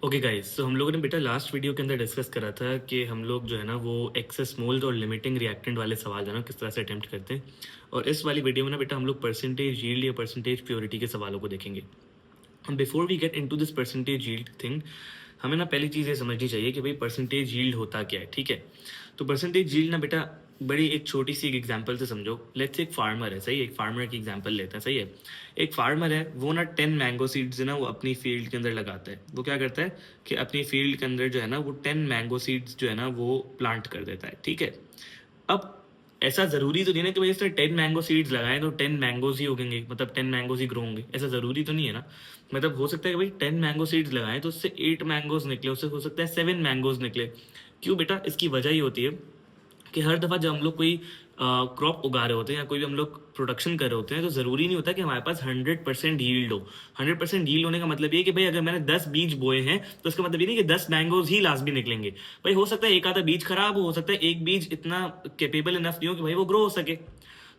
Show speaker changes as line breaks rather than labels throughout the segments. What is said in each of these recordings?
Okay guys, तो हम लोगों ने बेटा लास्ट वीडियो के अंदर डिस्कस करा था कि हम लोग जो है ना वो एक्सेस मोल्स और लिमिटिंग रिएक्टेंट वाले सवाल जो है ना किस तरह से अटेम्प्ट करते हैं। और इस वाली वीडियो में ना बेटा हम लोग परसेंटेज यील्ड या परसेंटेज प्योरिटी के सवालों को देखेंगे। Before we get into this percentage yield thing, हमें ना पहली चीज़ ये समझनी चाहिए कि भाई परसेंटेज यील्ड होता क्या है। ठीक है, तो परसेंटेज यील्ड ना बेटा बड़ी एक छोटी सी एक एग्जांपल से समझो। लेट्स से एक फार्मर है, सही है, एक फार्मर की एग्जांपल लेते हैं, सही है। एक फार्मर है, वो ना 10 मैंगो सीड्स है ना वो अपनी फील्ड के अंदर लगाता है। वो क्या करता है कि अपनी फील्ड के अंदर जो है ना वो 10 मैंगो सीड्स जो है ना वो प्लांट कर देता है। ठीक है, अब ऐसा जरूरी तो नहीं ना कि भाई इसने 10 मैंगो सीड्स लगाए तो 10 मैंगोज ही उगेंगे, मतलब 10 मैंगोज ही ग्रो होंगे, ऐसा जरूरी तो नहीं है ना। मतलब हो सकता है कि भाई 10 मैंगो सीड्स लगाए तो उससे 8 मैंगोज निकले, उससे हो सकता है 7 मैंगोज निकले। क्यों बेटा? इसकी वजह ये होती है कि हर दफ़ा जब हम लोग कोई क्रॉप उगा रहे होते हैं या कोई भी हम लोग प्रोडक्शन कर रहे होते हैं तो ज़रूरी नहीं होता कि हमारे पास 100% यील्ड हो। 100% यील्ड होने का मतलब ये कि भाई अगर मैंने 10 बीज बोए हैं तो उसका मतलब ये नहीं कि 10 मैंगोज ही लास्ट भी निकलेंगे। भाई हो सकता है एक आधा बीज खराब हो सकता है एक बीज इतना कैपेबल इनफ नहीं हो कि भाई वो ग्रो हो सके।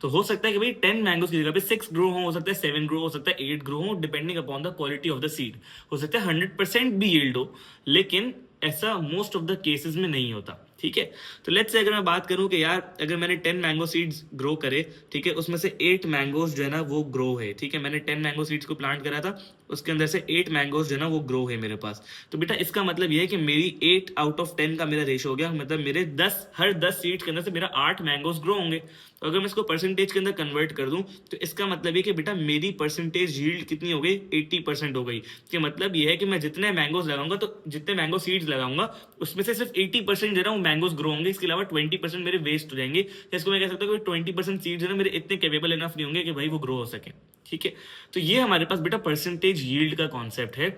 तो हो सकता है कि भाई 10 मैंगोज की जगह पे 6 ग्रो हो सकता है 7 ग्रो हो सकता है 8 ग्रो हो, depending upon the quality of the seed. हो सकता है 100% भी यील्ड हो, लेकिन ऐसा मोस्ट ऑफ द केसेस में नहीं होता। ठीक है, तो लेट्स से अगर मैं बात करूं कि यार अगर मैंने 10 मैंगो सीड्स ग्रो करे, ठीक है, उसमें से 8 मैंगोज जो है ना वो ग्रो है। ठीक है, मैंने 10 मैंगो सीड्स को प्लांट करा था, उसके अंदर से 8 मैंगोज जो है ना वो ग्रो है मेरे पास। तो बेटा इसका मतलब ये है कि मेरी 8 आउट ऑफ 10 का मेरा रेशो हो गया, मतलब मेरे 10 हर 10 सीड्स के अंदर से मेरा 8 मैंगोज ग्रो होंगे। तो अगर मैं इसको परसेंटेज के अंदर कन्वर्ट कर दूं तो इसका मतलब ये कि बेटा मेरी परसेंटेज यील्ड कितनी हो गई? 80% हो गई। कि मतलब ये है कि मैं जितने मैंगोज लगाऊंगा, तो जितने मैंगो सीड्स लगाऊंगा उसमें से सिर्फ 80% जो है ना वो मैंगोज ग्रो होंगे, इसके अलावा 20% मेरे वेस्ट हो जाएंगे। या इसको मैं कह सकता हूँ कि 20% सीड्स है ना मेरे इतने कैपेबल इनफ नहीं होंगे कि भाई वो ग्रो हो सके। ठीक है, तो ये हमारे पास बेटा परसेंटेज यील्ड का कॉन्सेप्ट है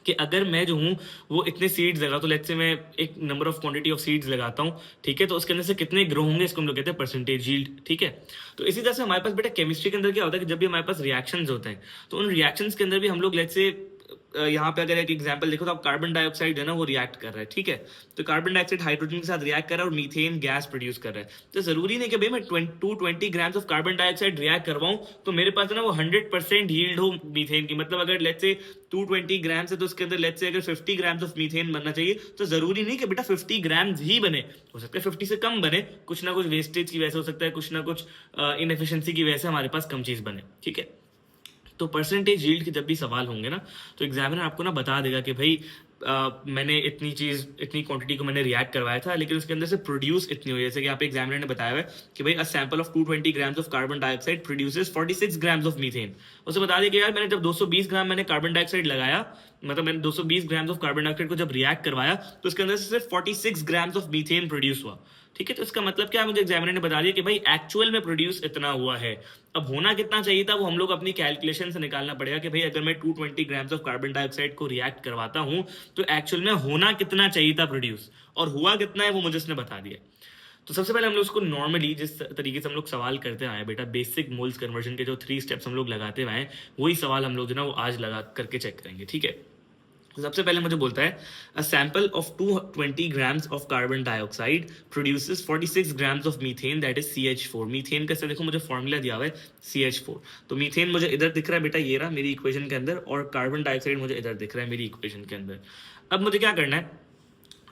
कि अगर मैं जो हूँ वो इतने सीड्स लगा, तो लेट्स से मैं एक number of quantity of seeds लगाता हूँ, ठीक है, तो उसके अंदर से कितने ग्रो होंगे इसको हम लोग कहते हैं परसेंटेज यील्ड। ठीक है, तो इसी तरह से हमारे पास बेटा केमिस्ट्री के अंदर क्या होता है कि जब भी हमारे पास रिएक्शंस होते हैं तो उन रिएक्शंस के अंदर भी हम लोग लेट्स से यहाँ पे अगर एक एग्जांपल देखो तो आप कार्बन डाइऑक्साइड है ना वो रिएक्ट कर रहा है। ठीक है, तो कार्बन डाइऑक्साइड हाइड्रोजन के साथ रिएक्ट कर रहा है और मीथेन गैस प्रोड्यूस कर रहा है। तो जरूरी नहीं कि भाई मैं 220 grams of carbon dioxide react करवाऊं तो मेरे पास है ना वो 100% यील्ड हो मीथेन की। मतलब अगर लेट्स से 220 ग्राम्स है तो उसके अंदर लेट्स से अगर 50 ग्राम्स ऑफ मीथेन बनना चाहिए तो जरूरी नहीं कि बेटा 50 ग्राम्स ही बने, हो सकता है 50 से कम बने, कुछ ना कुछ वेस्टेज की वजह से हो सकता है, कुछ ना कुछ इनएफिशिएंसी की वजह से हमारे पास कम चीज बने। ठीक है, तो परसेंटेज यील्ड के जब भी सवाल होंगे ना तो एग्जामिनर आपको ना बता देगा कि भाई मैंने इतनी क्वांटिटी को मैंने रिएक्ट करवाया था लेकिन उसके अंदर से प्रोड्यूस इतनी हुई। जैसे कि यहाँ पे एग्जामिनर ने बताया है कि भाई a sample of 220 grams of carbon dioxide produces 46 grams of methane. उसे बता दिया कि यार मैंने जब 220 ग्राम मैंने कार्बन डाइऑक्साइड लगाया, मतलब मैंने 220 ग्राम्स ऑफ कार्बन डाइऑक्साइड को जब रिएक्ट करवाया तो उसके अंदर से सिर्फ 46 ग्राम्स ऑफ मीथेन प्रोड्यूस हुआ। ठीक है, तो इसका मतलब क्या, मुझे एग्जामिनर ने बता दिया कि भाई एक्चुअल में प्रोड्यूस इतना हुआ है। अब होना कितना चाहिए था वो हम लोग अपनी कैलकुलेशन से निकालना पड़ेगा कि भाई अगर मैं 220 ग्राम्स ऑफ कार्बन डाइऑक्साइड को रिएक्ट करवाता हूं तो एक्चुअल में होना कितना चाहिए था प्रोड्यूस, और हुआ कितना है वो मुझे उसने बता दिया। तो सबसे पहले हम लोग उसको नॉर्मली जिस तरीके से हम लोग सवाल करते आए बेटा, बेसिक मोल्स कन्वर्जन के जो 3 स्टेप्स हम लोग लगाते आए वही सवाल हम लोग जो ना वो आज लगा करके चेक करेंगे। ठीक है, तो सबसे पहले मुझे बोलता है a sample of 220 grams of carbon dioxide produces 46 grams of methane that is CH4। Methane का देखो मुझे फॉर्मूला दिया हुआ है CH4। तो मीथेन मुझे इधर दिख रहा है बेटा, ये रहा मेरी इक्वेशन के अंदर, और कार्बन डाइऑक्साइड मुझे इधर दिख रहा है मेरी इक्वेशन के अंदर। अब मुझे क्या करना है,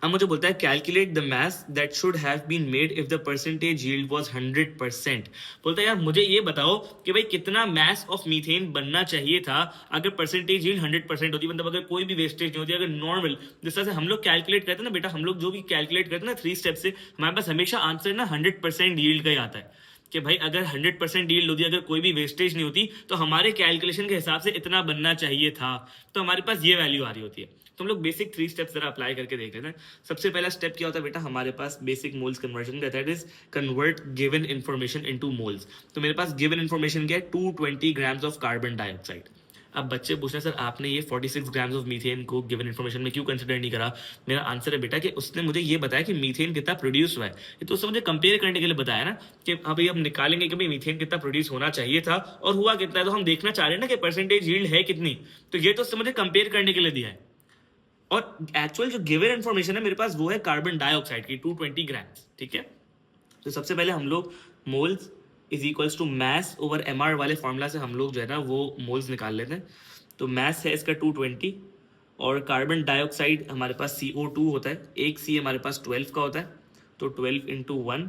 अब मुझे बोलता है calculate the mass that should have been made if the percentage yield was 100%। बोलता है यार मुझे ये बताओ कि भाई कितना मास ऑफ मीथेन बनना चाहिए था अगर परसेंटेज यील्ड 100% होती, मतलब अगर कोई भी वेस्टेज नहीं होती, अगर नॉर्मल जिस तरह से हम लोग कैलकुलेट करते हैं ना बेटा, हम लोग जो भी कैलकुलेट करते हैं ना 3 स्टेप से, हमारे पास हमेशा आंसर ना 100% यील्ड का ही आता है कि भाई अगर 100% यील्ड होती, अगर कोई भी वेस्टेज नहीं होती तो हमारे कैलकुलेशन के हिसाब से इतना बनना चाहिए था, तो हमारे पास ये वैल्यू आ रही होती है। तो हम लोग बेसिक 3 स्टेप्स जरा अप्लाई करके देख लेते हैं। सबसे पहला स्टेप क्या होता है बेटा हमारे पास बेसिक मोल्स कन्वर्जन का, that is convert given information into moles. तो मेरे पास गिवन इन्फॉर्मेशन क्या है, 220 ग्राम्स ऑफ कार्बन डाइऑक्साइड। अब बच्चे पूछ रहे हैं सर आपने ये 46 ग्राम्स ऑफ मीथेन को गिवन इन्फॉर्मेशन में क्यों कंसिडर नहीं करा। मेरा आंसर है बेटा कि उसने मुझे ये बताया कि मीथेन कितना प्रोड्यूस हुआ है, ये तो उसने मुझे कंपेयर करने के लिए बताया ना कि हाँ भाई हम निकालेंगे कि भाई मीथेन कितना प्रोड्यूस होना चाहिए था और हुआ कितना है, तो हम देखना चाह रहे हैं ना कि परसेंटेज यील्ड है कितनी, तो ये तो उसने मुझे कंपेयर करने के लिए दिया है। और एक्चुअल जो गिवन इन्फॉर्मेशन है मेरे पास वो है कार्बन डाइऑक्साइड की 220 ग्राम्स। ठीक है, तो सबसे पहले हम लोग moles is equals to mass over MR वाले फॉर्मूला से हम लोग जो है ना वो मोल्स निकाल लेते हैं। तो मैस है इसका 220 और कार्बन डाइऑक्साइड हमारे पास CO2 होता है, एक C हमारे पास 12 का होता है, तो 12 इंटू 1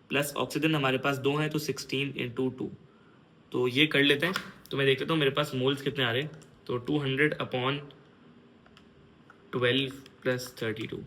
प्लस ऑक्सीजन हमारे पास 2 है तो 16 इंटू 2। तो ये कर लेते हैं। तो मैं देख लेता हूँ मेरे पास मोल्स कितने आ रहे हैं। तो 200/12 प्लस 32।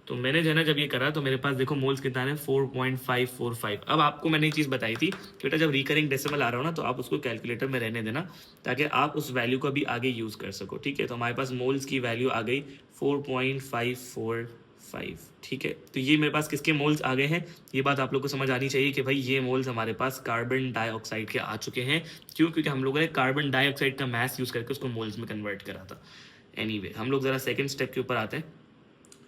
तो मैंने जो है ना जब ये करा तो मेरे पास देखो मोल्स कितना है 4.545। अब आपको मैंने ये चीज़ बताई थी कि बेटा जब रिकरिंग डेसिमल आ रहा हो ना तो आप उसको कैलकुलेटर में रहने देना ताकि आप उस वैल्यू को भी आगे यूज़ कर सको, ठीक है। तो हमारे पास मोल्स की वैल्यू आ गई 4.545, ठीक है। तो ये मेरे पास किसके मोल्स आ गए हैं, ये बात आप लोग को समझ आनी चाहिए कि भाई ये मोल्स हमारे पास कार्बन डाइऑक्साइड के आ चुके हैं। क्यों? क्योंकि हम लोगों ने कार्बन डाइऑक्साइड का मास यूज़ करके उसको मोल्स में कन्वर्ट करा था। एनीवे हम लोग ज़रा सेकेंड स्टेप के ऊपर आते हैं।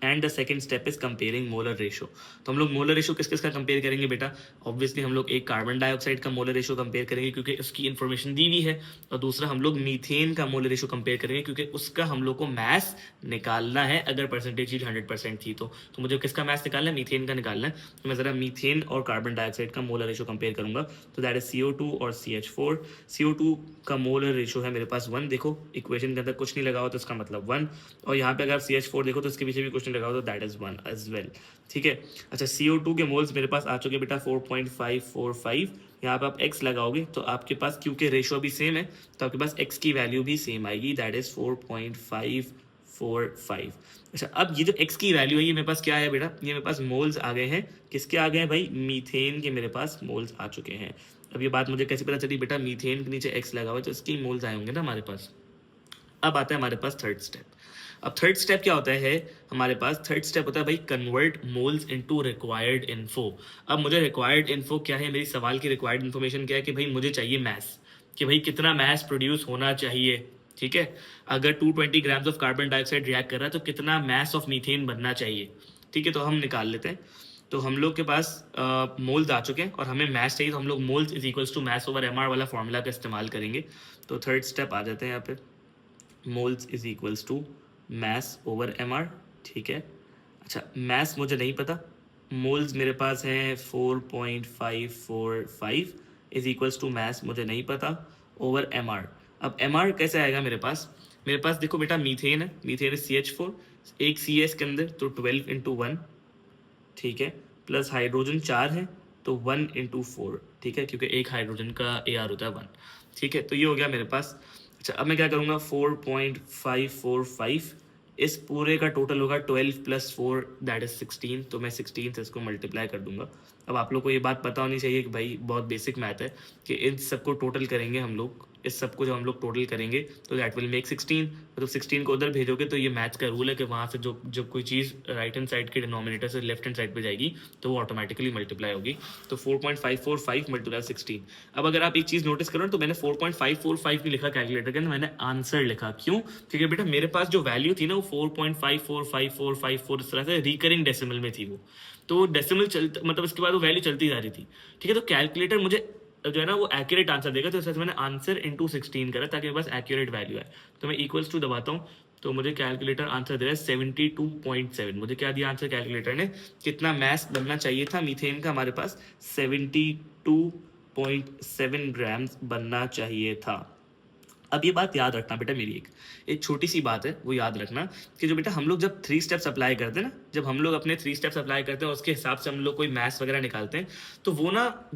And the second step is comparing molar ratio. तो हम लोग मोलर रेशो किस किस का कंपेयर करेंगे बेटा? ऑब्वियसली हम लोग एक कार्बन डाइऑक्साइड का मोलर रेशो कंपेयर करेंगे क्योंकि उसकी इन्फॉर्मेशन दी हुई है, और दूसरा हम लोग मीथेन का मोलर रेशो कंपेयर करेंगे क्योंकि उसका हम लोग को मैस निकालना है। अगर परसेंटेज चीज 100% थी तो मुझे किसका मैस निकालना है? मीथेन का निकालना है। तो मैं जरा मीथेन और कार्बन डाइऑक्साइड का मोलर रेशो कंपेयर करूंगा। तो दैट इज CO2 और CH4। CO2 का मोलर रेशो है मेरे पास 1। देखो इक्वेशन के अंदर कुछ नहीं लगा हो तो इसका मतलब 1, और यहाँ पे अगर CH4 देखो तो इसके पीछे भी कुछ नहीं लगा हो तो दैट इज 1 एज वेल, ठीक है। अच्छा CO2 के मोल्स मेरे पास आ चुके बेटा 4.545। यहाँ पे आप x लगाओगे तो आपके पास क्योंकि रेशो भी सेम है तो आपके पास x की वैल्यू भी सेम आएगी, दैट इज 4.545। अच्छा अब ये जो x की वैल्यू है ये मेरे पास क्या है बेटा? ये मेरे पास मोल्स आ गए हैं। किसके आ गए हैं भाई? मीथेन के मेरे पास मोल्स आ चुके हैं। अब ये बात मुझे कैसे पता चली बेटा? मीथेन के नीचे x लगा हुआ है तो इसके मोल्स आए होंगे ना हमारे पास। अब आता है हमारे पास थर्ड स्टेप। अब थर्ड स्टेप क्या होता है हमारे पास? थर्ड स्टेप होता है भाई convert moles into required info. अब मुझे रिक्वायर्ड इन्फो क्या है? मेरी सवाल की रिक्वायर्ड इन्फॉर्मेशन क्या है कि भाई मुझे चाहिए मैस, कि भाई कितना मैस प्रोड्यूस होना चाहिए, ठीक है। अगर 220 grams of carbon dioxide react कर रहा है तो कितना मैस ऑफ मीथेन बनना चाहिए, ठीक है। तो हम निकाल लेते हैं। तो हम लोग के पास मोल्स आ चुके हैं और हमें मैस चाहिए, तो हम लोग moles is equals to mass over MR वाला फॉर्मूला का इस्तेमाल करेंगे। तो थर्ड स्टेप आ जाते हैं यहाँ पे, moles is equals to mass over MR, ठीक है। अच्छा मैस मुझे नहीं पता, मोल्स मेरे पास हैं 4.545 इज इक्वल्स टू मैस मुझे नहीं पता ओवर MR। अब MR कैसे आएगा मेरे पास? मेरे पास देखो बेटा मीथेन है, मीथेन इज CH4, एक C है इसके अंदर तो 12 इंटू 1, ठीक है, प्लस हाइड्रोजन 4 है तो 1 इंटू 4, ठीक है, क्योंकि एक हाइड्रोजन का AR होता है 1, ठीक है। तो ये हो गया मेरे पास। अच्छा अब मैं क्या करूँगा? 4.545 इस पूरे का टोटल होगा 12 प्लस 4 दैट इज 16। तो मैं 16 से इसको मल्टीप्लाई कर दूंगा। अब आप लोग को ये बात पता होनी चाहिए कि भाई बहुत बेसिक मैथ है कि इन सबको टोटल करेंगे हम लोग, इस सबको जब हम लोग टोटल करेंगे तो दैट विल मेक 16। तो 16 को उधर भेजोगे तो ये मैथ्स का रूल है कि वहाँ से जो जब कोई चीज़ राइट हैंड साइड के डिनोमिनेटर से लेफ्ट हैंड साइड पे जाएगी तो वो ऑटोमेटिकली मल्टीप्लाई होगी। तो 4.545 मल्टीप्लाई 16। अब अगर आप एक चीज़ नोटिस करो तो मैंने 4.545 नहीं लिखा कैलकुलेटर के अंदर, मैंने आंसर लिखा। क्यों? क्योंकि बेटा मेरे पास जो वैल्यू थी ना वो 4.545454 इस तरह से रिकरिंग डेसिमल में थी वो, तो डेसिमल चलता मतलब इसके बाद वो वैल्यू चलती जा रही थी, ठीक है। तो कैलकुलेटर मुझे जो है ना वो एक्यूरेट आंसर देगा, तो इस मैंने आंसर इंटू 16 करा ताकि मेरे पास एक्यूरेट वैल्यू है। तो मैं इक्वल्स टू दबाता हूँ तो मुझे कैलकुलेटर आंसर दे रहा है 72.7। मुझे क्या दिया आंसर कैलकुलेटर ने? कितना मैस बनना चाहिए था मीथेन का? हमारे पास 72.7 ग्राम्स बनना चाहिए था। अब ये बात याद रखना बेटा, मेरी एक छोटी सी बात है वो याद रखना कि जो बेटा हम लोग जब 3 स्टेप्स अप्लाई करते हैं ना, जब हम लोग अपने 3 स्टेप्स अप्लाई करते हैं उसके हिसाब से हम लोग कोई मैथ्स वगैरह निकालते हैं तो वो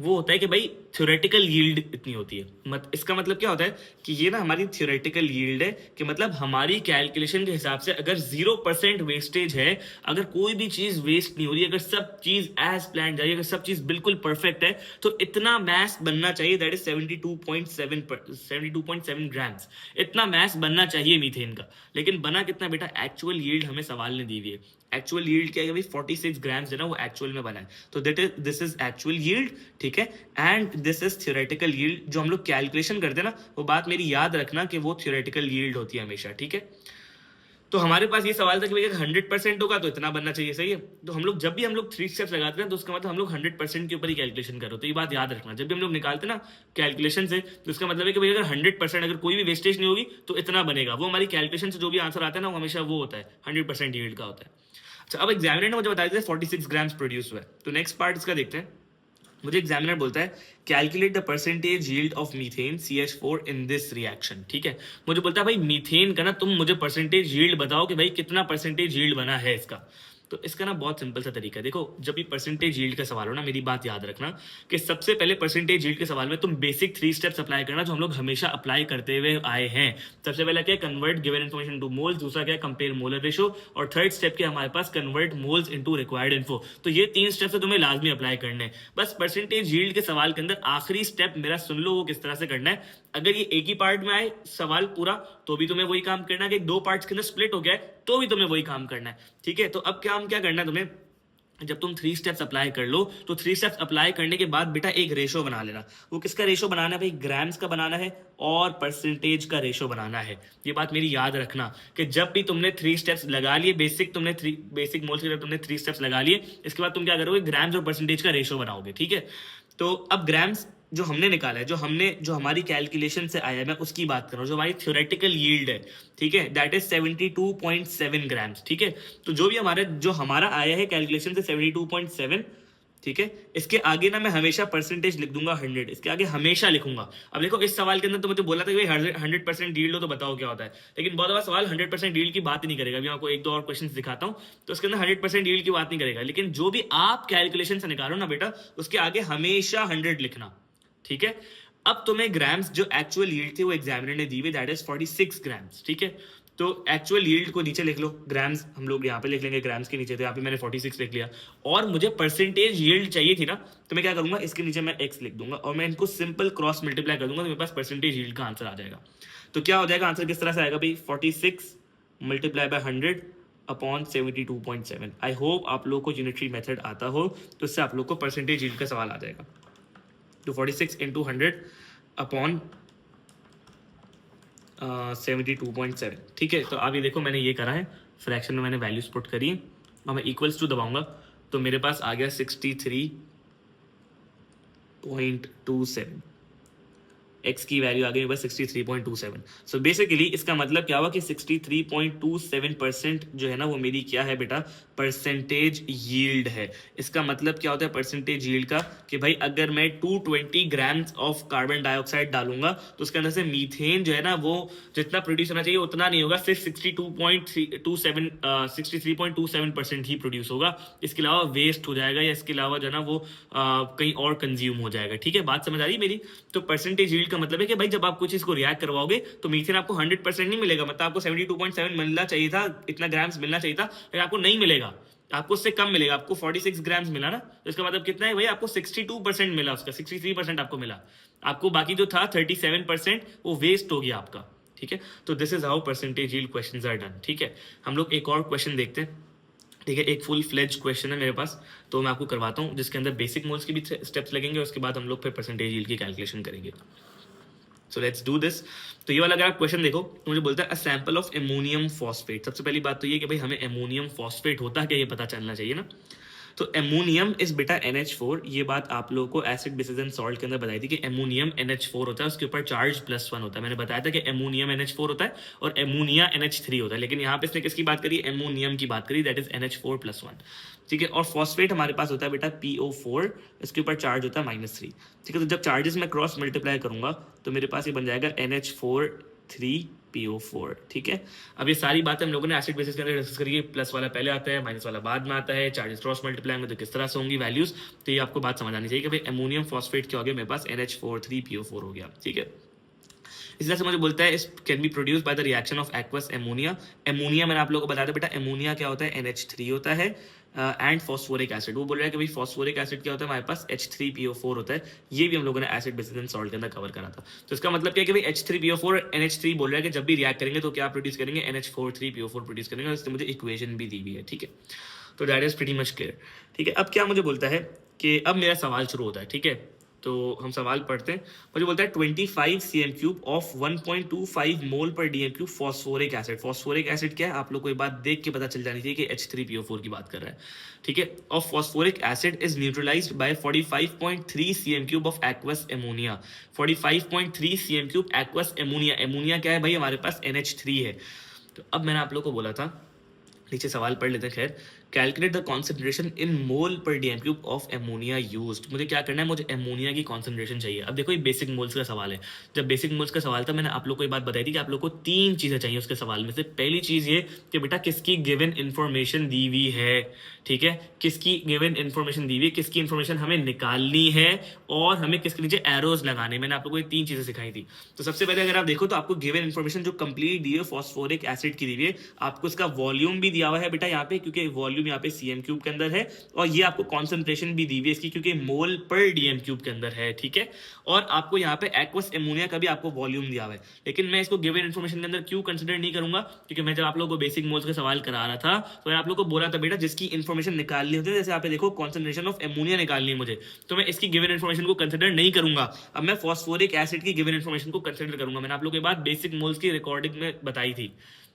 होता है कि भाई थ्योरेटिकल यील्ड इतनी होती है। इसका मतलब क्या होता है कि ये ना हमारी थ्योरेटिकल यील्ड है कि मतलब हमारी कैलकुलेशन के हिसाब से अगर 0% वेस्टेज है, अगर कोई भी चीज़ वेस्ट नहीं हो रही, अगर सब चीज़ एज प्लान जा रही है, अगर सब चीज़ बिल्कुल परफेक्ट है तो इतना मैस बनना चाहिए, दैट इज 72.7 ग्राम्स। इतना मैस बनना चाहिए मीथेन का। लेकिन बना कितना बेटा? एक्चुअल यील्ड हमें सवाल ने दी हुई है। एक्चुअल यील्ड क्या है भाई? 46 ग्राम्स है ना, वो एक्चुअल में बना है। तो दिस इज एक्चुअल यील्ड, ठीक है, and this is theoretical yield. जो हम लोग कैलकुलेशन करते हैं ना वो बात मेरी याद रखना कि वो थ्योरेटिकल यील्ड होती है हमेशा, ठीक है। तो हमारे पास ये सवाल था कि भाई अगर 100% होगा तो इतना बनना चाहिए, सही है। तो हम लोग जब भी हम लोग 3 स्टेप्स लगाते हैं तो उसका मतलब हम लोग 100% के ऊपर ही कैलकुलेशन करो। तो ये बात याद रखना, जब भी हम लोग निकालते हैं ना कैलकुलेशन से तो उसका मतलब है कि भाई अगर 100% अगर कोई भी वेस्टेज नहीं होगी तो इतना बनेगा। वो हमारी कैलकुलेशन से जो भी आंसर आता है ना वो हमेशा वो होता है 100% यील्ड का होता है। अच्छा अब एग्जामिनर ने मुझे बताया था 46 ग्राम्स प्रोड्यूस हुआ है। तो नेक्स्ट पार्ट इसका देखते हैं। मुझे एग्जामिनर बोलता है calculate the percentage yield of methane CH4 in this reaction, ठीक है। मुझे बोलता है भाई मीथेन का ना तुम मुझे परसेंटेज यील्ड बताओ कि भाई कितना परसेंटेज यील्ड बना है इसका। तो इसका ना बहुत सिंपल सा तरीका है। देखो जब भी परसेंटेज यील्ड का सवाल हो ना, मेरी बात याद रखना कि सबसे पहले परसेंटेज यील्ड के सवाल में तुम बेसिक 3 स्टेप्स अप्लाई करना जो हम लोग हमेशा अप्लाई करते हुए आए हैं। सबसे पहला क्या है, convert given information to moles, दूसरा क्या है, कंपेयर मोलर रेशो, और थर्ड स्टेप क्या हमारे पास, convert moles into required info. तो ये 3 स्टेप्स तो तुम्हें लाजमी अप्लाई करने हैं। बस परसेंटेज यील्ड के सवाल के अंदर आखिरी स्टेप मेरा सुन लो वो किस तरह से करना है। अगर ये एक ही पार्ट में आए सवाल पूरा तो भी तुम्हें वही काम करना है, कि 2 पार्ट्स के अंदर स्प्लिट हो गया है तो भी तुम्हें वही काम करना है, ठीक है। तो अब क्या करना है तुम्हें, जब तुम 3 स्टेप्स अप्लाई कर लो तो 3 स्टेप्स अप्लाई करने के बाद बेटा एक रेशो बना लेना। वो किसका रेशो बनाना है भाई, ग्राम्स का बनाना है और परसेंटेज का रेशो बनाना है। ये बात मेरी याद रखना कि जब भी तुमने 3 स्टेप्स लगा लिए, बेसिक मोल्स के लिए तुमने 3 स्टेप्स लगा लिए, इसके बाद तुम क्या करोगे, ग्राम्स और परसेंटेज का रेशो बनाओगे, ठीक है। तो अब ग्राम्स जो हमने निकाला है, जो हमारी कैलकुलेशन से आया है, मैं उसकी बात कर रहा हूँ, जो हमारी थ्योरेटिकल यील्ड है, ठीक है, दैट इज 72.7 ग्राम्स, ठीक है। तो जो हमारा आया है कैलकुलेशन से 72.7, ठीक है। इसके आगे ना मैं हमेशा परसेंटेज लिख दूंगा 100, इसके आगे हमेशा लिखूंगा। अब देखो इस सवाल के अंदर तो मुझे बोला था कि भाई 100% यील्ड हो तो बताओ क्या होता है, लेकिन बहुत बड़ा सवाल 100% यील्ड की बात ही नहीं करेगा। अभी आपको 1-2 और क्वेश्चन दिखाता हूं तो उसके अंदर 100% यील्ड की बात नहीं करेगा, लेकिन जो भी आप कैलकुलेशन से निकालो ना बेटा, उसके आगे हमेशा 100 लिखना, ठीक है। अब तुम्हें ग्राम्स जो एक्चुअल यील्ड थी वो एग्जामिनर ने दी हुई, दैट इज 46 ग्राम्स, ठीक है। तो एक्चुअल यील्ड को नीचे लिख लो, ग्राम्स हम लोग यहाँ पे लिख लेंगे, ग्राम्स के नीचे, तो यहाँ पे मैंने 46 लिख लिया। और मुझे परसेंटेज यील्ड चाहिए थी ना, तो मैं क्या करूंगा, इसके नीचे मैं x लिख दूंगा और मैं इनको सिंपल क्रॉस मल्टीप्लाई कर दूंगा, तो मेरे पास परसेंटेज यील्ड का आंसर आ जाएगा। तो क्या हो जाएगा आंसर, किस तरह से आएगा भाई, 46 multiply by 100 upon 72.7। I hope आप लोग को यूनिटरी मेथड आता हो, तो इससे आप लोग को परसेंटेज यील्ड का सवाल आ जाएगा। तो 46 इंटू 100 अपॉन 72.7, ठीक है। तो अभी देखो मैंने ये करा है, फ्रैक्शन में मैंने वैल्यूज पुट करी है और मैं इक्वल्स टू दबाऊंगा तो मेरे पास आ गया 63.27, x की वैल्यू आ गई बस 63.27। सो बेसिकली इसका मतलब क्या हुआ कि 63.27% जो है ना वो मेरी क्या है बेटा, परसेंटेज यील्ड है। इसका मतलब क्या होता है परसेंटेज यील्ड का, कि भाई अगर मैं 220 ग्राम्स ऑफ कार्बन डाइऑक्साइड डालूंगा तो उसके अंदर से मीथेन जो है ना वो जितना प्रोड्यूस होना चाहिए उतना नहीं होगा, सिर्फ 63.27% ही प्रोड्यूस होगा। इसके अलावा वेस्ट हो जाएगा या इसके अलावा जो है ना वो कहीं और कंज्यूम हो जाएगा, ठीक है। बात समझ आ रही मेरी। तो परसेंटेज यील्ड का मतलब है कि भाई जब आप कुछ चीज को रिएक्ट करवाओगे तो मीथेन आपको 100% नहीं मिलेगा, मतलब आपको 72.7 मिलना चाहिए था, इतना ग्राम्स मिलना चाहिए था, लेकिन आपको नहीं मिलेगा, आपको उससे कम मिलेगा। आपको 46 ग्राम्स मिला ना, तो इसका मतलब कितना है भाई, आपको 62% मिला, उसका 63% आपको मिला, आपको बाकी जो था 37% वो वेस्ट हो गया आपका, ठीक है। तो this is how percentage yield questions are done, ठीक है। हम लोग एक और क्वेश्चन देखते हैं, ठीक है। एक फुल फ्लेज क्वेश्चन है मेरे पास, तो मैं आपको करवाता हूँ, जिसके अंदर बेसिक मोल्स के भी स्टेप्स लगेंगे, उसके बाद हम लोग फिर परसेंटेज यील्ड की कैलकुलेशन करेंगे। So let's do this. तो ये वाला अगर आप क्वेश्चन देखो तो मुझे बोलता है a sample of ammonium phosphate. सबसे पहली बात तो ये कि भाई हमें एमोनियम फॉस्फेट होता है क्या, ये पता चलना चाहिए ना। तो एमोनियम इज बेटा NH4। ये बात आप लोगों को एसिड बेसिस एंड सॉल्ट के अंदर बताई थी कि एमोनियम NH4 होता है, उसके ऊपर चार्ज +1 होता है। मैंने बताया था कि एमोनियम NH4 होता है और एमोनिया NH3 होता है, लेकिन यहाँ पे इसने किसकी बात करी, एमोनियम की बात करी, दैट इज NH4+1, ठीक है। और फॉस्फेट हमारे पास होता है बेटा PO4, इसके ऊपर चार्ज होता है -3, ठीक है। तो जब चार्जेस में क्रॉस मल्टीप्लाई करूंगा तो मेरे पास ये बन जाएगा NH4 3PO4, ठीक है। अब ये सारी बातें हम लोगों ने एसिड बेसिस के अंदर डिस्कस करी है, प्लस वाला पहले आता है, माइनस वाला बाद में आता है, चार्जेस क्रॉस मल्टीप्लाई होंगे तो किस तरह से होंगी वैल्यूज। तो ये आपको बात समझ आनी चाहिए कि भाई एमोनियम फॉस्फेट क्या हो गया, मेरे पास NH4 3PO4 हो गया, ठीक है। इस तरह से मुझे बोलता है इस can be produce by the reaction of aqueous ammonia. Ammonia मैंने आप लोगों को बताया था बेटा, एमोनिया क्या होता है, NH3 होता है एंड फॉस्फोरिक एसिड। वो बोल रहा है कि भाई फॉस्फोरिक एसिड क्या होता है, हमारे पास H3PO4 होता है। ये भी हम लोगों ने एसिड बेसिस एंड सॉल्ट के अंदर कवर करा था। तो इसका मतलब क्या है कि भाई H3PO4 NH3 बोल रहा है कि जब भी रिएक्ट करेंगे तो क्या प्रोड्यूस करेंगे, NH4 3PO4 प्रोड्यूस करेंगे, और इससे मुझे इक्वेशन भी दी हुई है, ठीक है। तो that is pretty much clear, ठीक है। अब क्या मुझे बोलता है कि अब मेरा सवाल शुरू होता है, ठीक है। तो हम सवाल पढ़ते हैं। मुझे बोलता है 25 cm³ ऑफ 1.25 मोल पर dm³ phosphoric acid. Phosphoric acid क्या है, आप लोग को ये बात देख के पता चल जानी चाहिए कि H3PO4 की बात कर रहा है, ठीक है। Of phosphoric acid is neutralised by 45.3 cm³ of aqueous ammonia. 45.3 cm³ aqueous ammonia. Ammonia क्या है भाई, हमारे पास NH3 है। तो अब मैंने आप लोग को बोला था, नीचे सवाल पढ़ लेते हैं, खैर, कैलकुलेट द कॉन्सेंट्रेशन इन मोल पर DM cube of ammonia used. मुझे क्या करना है, मुझे एमोनिया की कॉन्सेंट्रेशन चाहिए। अब देखो ये बेसिक मोल्स का सवाल है। जब बेसिक मोल्स का सवाल था मैंने आप लोग को ये बात बताई थी कि आप लोग को 3 चीजें चाहिए उसके सवाल में से। पहली चीज ये कि बेटा किसकी गिवन इन्फॉर्मेशन दी हुई है, ठीक है, किसकी गिवन इन्फॉर्मेशन दी हुई है, किसकी इन्फॉर्मेशन हमें निकालनी है और हमें किसके नीचे एरोज लगाने। मैंने आप लोगों को ये 3 चीजें सिखाई थी। तो सबसे पहले अगर आप देखो तो आपको गिवन इन्फॉर्मेशन जो कंप्लीट दी है फॉस्फोरिक एसिड की दी हुई है, आपको इसका वॉल्यूम भी दिया हुआ है बेटा यहाँ पे, क्योंकि वॉल्यूम यहाँ पे सीएम क्यूब के अंदर है, और ये आपको कॉन्सेंट्रेशन भी दी हुई है इसकी क्योंकि मोल पर डीएम क्यूब के अंदर है, ठीक है। और आपको यहाँ पे एक्वस एमोनिया का भी आपको वॉल्यूम दिया हुआ है। लेकिन मैं इसको गिवन इन्फॉर्मेशन के अंदर क्यों कंसिडर नहीं करूंगा, क्योंकि मैं जब आप लोगों को बेसिक मोल्स का सवाल करा रहा था तो मैं आप लोगों को बोला था बेटा जिसकी इन्फॉर्मेशन निकालनी होती है, जैसे आप देखो कॉन्सेंट्रेशन ऑफ एमोनिया निकालनी है मुझे, तो मैं इसकी गिवन इन्फॉर्मेशन को कंसिडर नहीं करूंगा। अब मैं फॉस्फोरिक एसिड की गिवन इन्फॉर्मेशन को कंसिडर करूंगा। मैंने आप लोगों के बाद बेसिक मोल्स की रिकॉर्डिंग में बताई थी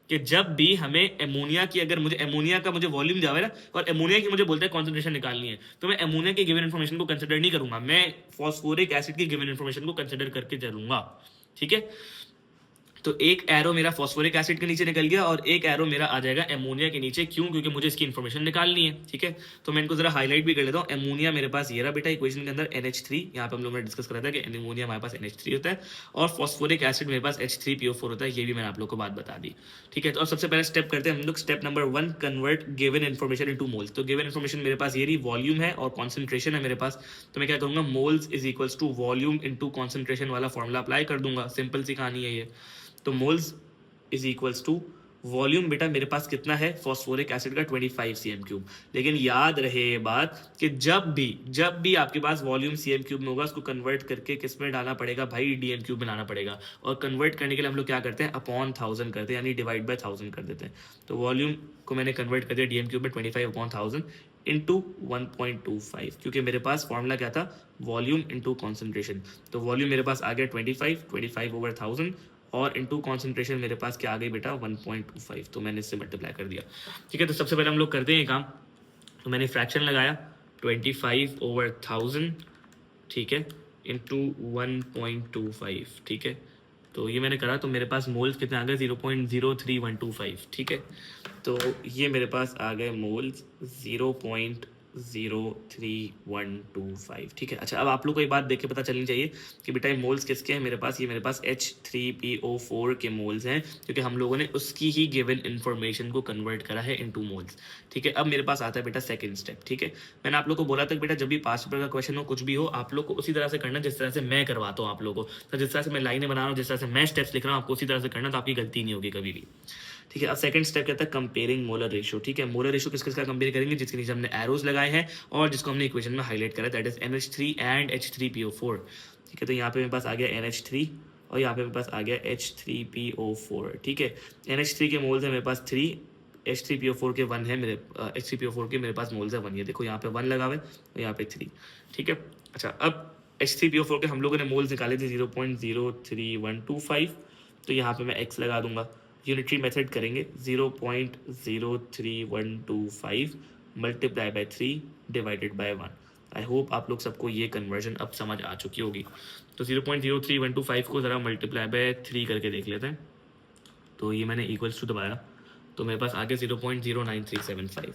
कि जब भी हमें एमोनिया की, अगर मुझे एमोनिया का मुझे वॉल्यूम दिया है ना और एमोनिया की मुझे बोलते हैं कॉन्सेंट्रेशन निकालनी है, तो मैं एमोनिया की गिवन इन्फॉर्मेशन को कंसिडर नहीं करूंगा, मैं फॉस्फोरिक एसिड की गिवन इन्फॉर्मेशन को कंसिडर करके चलूंगा, ठीक है। तो एक एरो मेरा फॉस्फोरिक एसिड के नीचे निकल गया और एक एरो मेरा आ जाएगा एमोनिया के नीचे। क्यों? क्योंकि मुझे इसकी इन्फॉर्मेशन निकालनी है, ठीक है। तो मैं इनको जरा हाईलाइट भी कर लेता हूँ। एमोनिया मेरे पास ये रहा बेटा इक्वेशन के अंदर NH3, यहाँ पे हम लोगों ने डिस्कस करा था कि एमोनिया हमारे पास NH3 होता है और फॉस्फोरिक एसिड मेरे पास H3PO4 होता है। ये भी मैंने आप लोग को बात बता दी, ठीक है। तो सबसे पहले स्टेप करते हैं हम लोग। Step number 1, convert given information into moles. तो गिवन इन्फॉर्मेशन मेरे पास ये रही, वॉल्यूम है और कॉन्सेंट्रेशन है मेरे पास। तो मैं क्या करूंगा, moles is equals to volume into concentration वाला फॉर्मूला अप्लाई कर दूंगा। सिंपल सी कहानी है ये। तो moles is equals to volume बेटा मेरे पास कितना है फॉस्फोरिक एसिड का 25 cm3। लेकिन याद रहे ये बात कि जब भी आपके पास वॉल्यूम cm3 में होगा उसको कन्वर्ट करके किस में डालना पड़ेगा भाई, dm3 में लाना पड़ेगा। और कन्वर्ट करने के लिए हम लोग क्या करते हैं, अपॉन 1000 करते हैं, यानी डिवाइड बाय 1000 कर देते हैं। तो वॉल्यूम को मैंने कन्वर्ट कर दिया dm3 में 25/1000 इंटू 1.25, क्योंकि मेरे पास फॉर्मूला क्या था, वॉल्यूम इंटू कॉन्सेंट्रेशन। तो वॉल्यूम मेरे पास आ गया 25/1000 और इनटू कॉन्सेंट्रेशन मेरे पास क्या आ गई बेटा 1.25। तो मैंने इससे मल्टीप्लाई कर दिया, ठीक है। तो सबसे पहले हम लोग करते हैं काम। तो मैंने फ्रैक्शन लगाया 25/1000, ठीक है, इंटू 1.25, ठीक है। तो ये मैंने करा तो मेरे पास मोल्स कितने आ गए 0.03125, ठीक है। तो ये मेरे पास आ गए मोल्स 0.03125, ठीक है। अच्छा, अब आप लोग को ये बात देख के पता चलनी चाहिए कि बेटा ये मोल्स किसके हैं मेरे पास। ये मेरे पास H3PO4 के मोल्स हैं, क्योंकि हम लोगों ने उसकी ही गिवन इन्फॉर्मेशन को कन्वर्ट करा है इनटू मोल्स, ठीक है। अब मेरे पास आता है बेटा सेकंड स्टेप, ठीक है। मैंने आप लोग को बोला था कि बेटा जब भी पास्ट पेपर का क्वेश्चन हो, कुछ भी हो, आप लोग को उसी तरह से करना जिस तरह से मैं करवाता हूँ आप लोगों को। तो जिस तरह से मैं लाइनें बना रहा हूँ, जिस तरह से मैं स्टेप्स लिख रहा हूँ, आपको उसी तरह से करना, तो आपकी गलती नहीं होगी कभी भी, ठीक है। अब सेकंड स्टेप कहता है कंपेयरिंग मोलर रेशियो, ठीक है। मोलर रेशियो किस किसका कंपेयर करेंगे, जिसके नीचे हमने एरोज लगाए हैं और जिसको हमने इक्वेशन में हाईलाइट करा, that is NH3 and H3PO4, ठीक है। तो यहाँ पे मेरे पास आ गया NH3 और यहाँ पे मेरे पास आ गया H3PO4, ठीक है। NH3 के मोल्स है मेरे पास 3, H3PO4 के 1 है मेरे, H3PO4 के मेरे पास मोल्स है 1। ये देखो यहाँ पे 1 लगा हुआ है और यहाँ पे 3, ठीक है। अच्छा, अब H3PO4 के हम लोगों ने मोल्स निकाले थे 0.03125, तो यहाँ पे मैं x लगा दूंगा। यूनिटरी मेथड करेंगे 0.03125 multiply by 3 divided by 1। I hope आप लोग सबको ये कन्वर्जन अब समझ आ चुकी होगी। तो 0.03125 को ज़रा मल्टीप्लाई बाय 3 करके देख लेते हैं। तो ये मैंने इक्वल्स टू दबाया तो मेरे पास आगे 0.09375,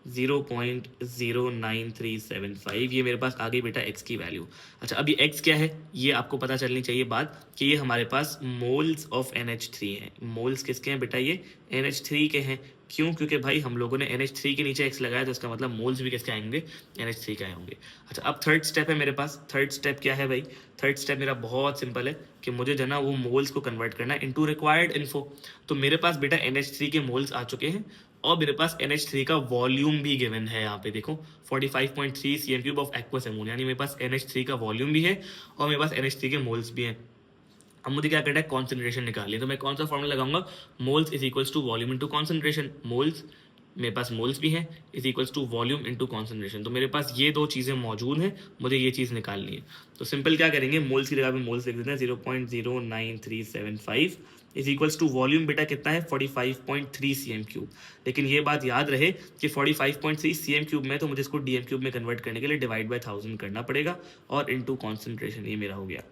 0.09375, ये मेरे पास आ गई बेटा x की वैल्यू। अच्छा, अब ये x क्या है, ये आपको पता चलनी चाहिए बात कि ये हमारे पास मोल्स ऑफ NH3 हैं। मोल्स किसके हैं बेटा, ये NH3 के हैं। क्यों? क्योंकि भाई हम लोगों ने NH3 के नीचे x लगाया, तो इसका मतलब मोल्स भी किसके आएंगे, NH3 के आएंगे। अच्छा, अब थर्ड स्टेप है मेरे पास। थर्ड स्टेप क्या है भाई, थर्ड स्टेप मेरा बहुत सिंपल है कि मुझे जो ना वो मोल्स को कन्वर्ट करना है इनटू रिक्वायर्ड इन्फो। तो मेरे पास बेटा NH3 के मोल्स आ चुके हैं और मेरे पास NH3 का वॉल्यूम भी गिवन है। यहाँ पे देखो 45.3 cm3 ऑफ एक्वस एमोनिया, यानी मेरे पास NH3 का वॉल्यूम भी है और मेरे पास NH3 के मोल्स भी हैं। अब मुझे क्या करना है, कॉन्सेंट्रेशन निकालनी है। तो मैं कौन सा फॉर्मूला लगाऊंगा, moles is equals to volume into concentration. Moles मेरे पास मोल्स भी हैं is equals to volume into concentration. तो मेरे पास ये दो चीज़ें मौजूद हैं, मुझे ये चीज़ निकालनी है। तो सिंपल क्या करेंगे, मोल्स की जगह पे मोल्स लिख देते हैं 0.09375 इज इक्वल्स टू वॉल्यूम बेटा कितना है 45.3 cm3। लेकिन ये बात याद रहे कि 45.3 cm3 में तो मुझे इसको dm3 में कन्वर्ट करने के लिए डिवाइड बाय 1000 करना पड़ेगा और इनटू कॉन्सेंट्रेशन, ये मेरा हो गया।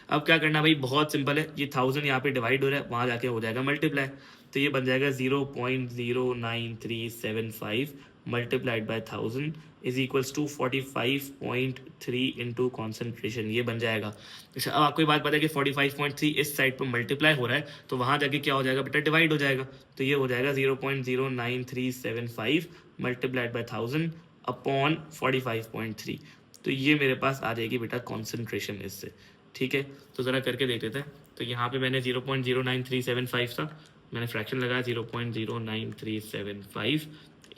अब क्या करना भाई, बहुत सिंपल है, ये 1000 यहाँ पे डिवाइड हो रहा है, वहाँ जाके हो जाएगा मल्टीप्लाई। तो ये बन जाएगा 0.09375 multiplied by 1000 is equals to 45.3 into concentration, ये बन जाएगा। अच्छा, अब आपको ये बात पता है कि 45.3 इस साइड पर मल्टीप्लाई हो रहा है, तो वहाँ जाके क्या हो जाएगा बेटा, डिवाइड हो जाएगा। तो ये हो जाएगा 0.09375 मल्टीप्लाइड बाय 1000 अपॉन 45.3। तो ये मेरे पास आ जाएगी बेटा कॉन्सेंट्रेशन इससे। ठीक है, तो ज़रा करके देख लेते हैं। तो यहाँ पे मैंने 0.09375 था, मैंने फ्रैक्शन लगाया 0.09375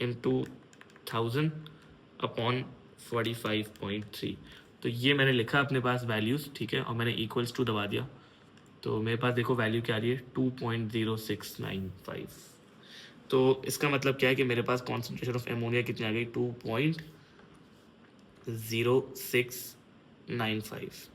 इंटू 1000 अपॉन 45.3। तो ये मैंने लिखा अपने पास वैल्यूज़, ठीक है, और मैंने इक्वल्स टू दबा दिया। तो मेरे पास देखो वैल्यू क्या आ रही है, 2.0695। तो इसका मतलब क्या है कि मेरे पास कॉन्सेंट्रेशन ऑफ एमोनिया कितनी आ गई, 2.0695।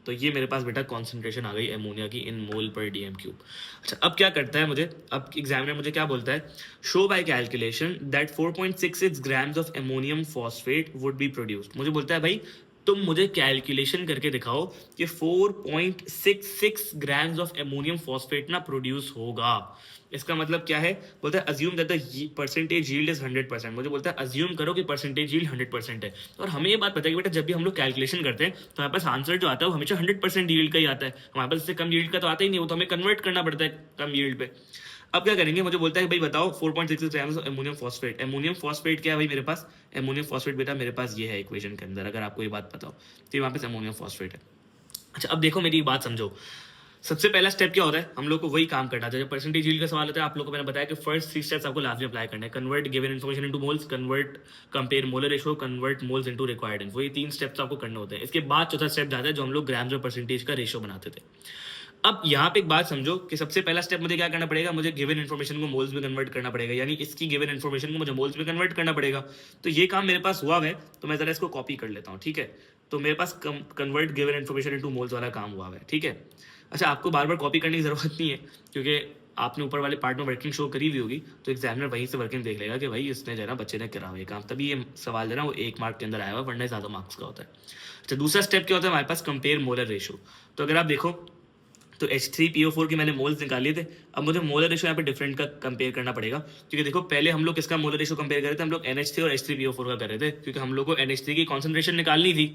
तो ये मेरे पास बेटा कॉन्सेंट्रेशन आ गई एमोनिया की इन मोल पर डीएम क्यूब। अच्छा, अब क्या करता है मुझे, अब एग्जामिनर मुझे क्या बोलता है, show by calculation that 4.66 grams of ammonium phosphate would be produced. मुझे बोलता है भाई तुम मुझे कैलकुलेशन करके दिखाओ कि 4.66 ग्राम्स ऑफ एमोनियम फॉस्फेट ना प्रोड्यूस होगा। इसका मतलब क्या है, बोलता है assume that the percentage yield is 100%। मुझे बोलता है अज्यूम करो कि परसेंटेज यील्ड 100% है। और हमें ये बात पता है कि बेटा जब भी हम लोग कैलकुलेशन करते हैं तो हमारे पास आंसर जो आता है वो हमेशा 100% यील्ड का ही आता है, हमारे पास इससे कम यील्ड का तो आता ही नहीं, वो तो हमें कन्वर्ट करना पड़ता है कम यील्ड पे। अब क्या करेंगे, मुझे बोलता है भाई बताओ 4.66 grams of ammonium phosphate. Ammonium phosphate क्या है भाई मेरे पास, एमोनियम फॉस्फेट बेटा मेरे पास ये है इक्वेशन के अंदर, अगर आपको ये बात पता हो तो ये वहाँ पे एमोनियम फॉस्फेट है। अच्छा, अब देखो मेरी बात समझो, सबसे पहला स्टेप क्या होता है, हम लोग को वही काम करना था जब परसेंटेज यील्ड का सवाल होता है। आप लोगों को मैंने बताया कि फर्स्ट 3 स्टेप्स आपको लास्ट में अप्लाई करना है, convert given information into moles, convert compare molar ratio, convert moles into required info. ये 3 स्टेप्स आपको करने होते हैं। इसके बाद चौथा स्टेप जाता है जो हम लोग ग्राम्स और परसेंटेज का रेशियो बनाते थे। अब यहाँ पे एक बात समझो कि सबसे पहला स्टेप मुझे क्या करना पड़ेगा, मुझे गिवन इन्फॉर्मेशन को मोल्स में कन्वर्ट करना पड़ेगा, यानी इसकी गिवन इन्फॉर्मेशन को मुझे मोल्स में कन्वर्ट करना पड़ेगा। तो ये काम मेरे पास हुआ है, तो मैं जरा इसको कॉपी कर लेता हूँ। ठीक है, तो मेरे पास convert given information into moles वाला काम हुआ है। ठीक है, अच्छा आपको बार बार कॉपी करने की ज़रूरत नहीं है, क्योंकि आपने ऊपर वाले पार्ट में वर्किंग शो करी हुई होगी, तो एग्जामिनर वहीं से वर्किंग देख लेगा कि भाई इसने जो है ना बच्चे ने करा हुआ ये काम, तभी ये सवाल जो है ना वो 1 मार्क के अंदर आया हुआ, वरना ज़्यादा मार्क्स का होता है। अच्छा, दूसरा स्टेप क्या होता है हमारे पास, कंपेयर मोलर रेशो। तो अगर आप देखो तो H3PO4 के मैंने मोल्स निकाल लिए थे। अब मुझे मोलर रेशो यहाँ पे डिफरेंट का कंपेयर करना पड़ेगा, क्योंकि देखो पहले हम लोग किसका मोलर रेशो कंपेयर कर रहे थे, हम लोग NH3 और H3PO4 का कर रहे थे, क्योंकि हम लोग को NH3 की कॉन्सेंट्रेशन निकालनी थी।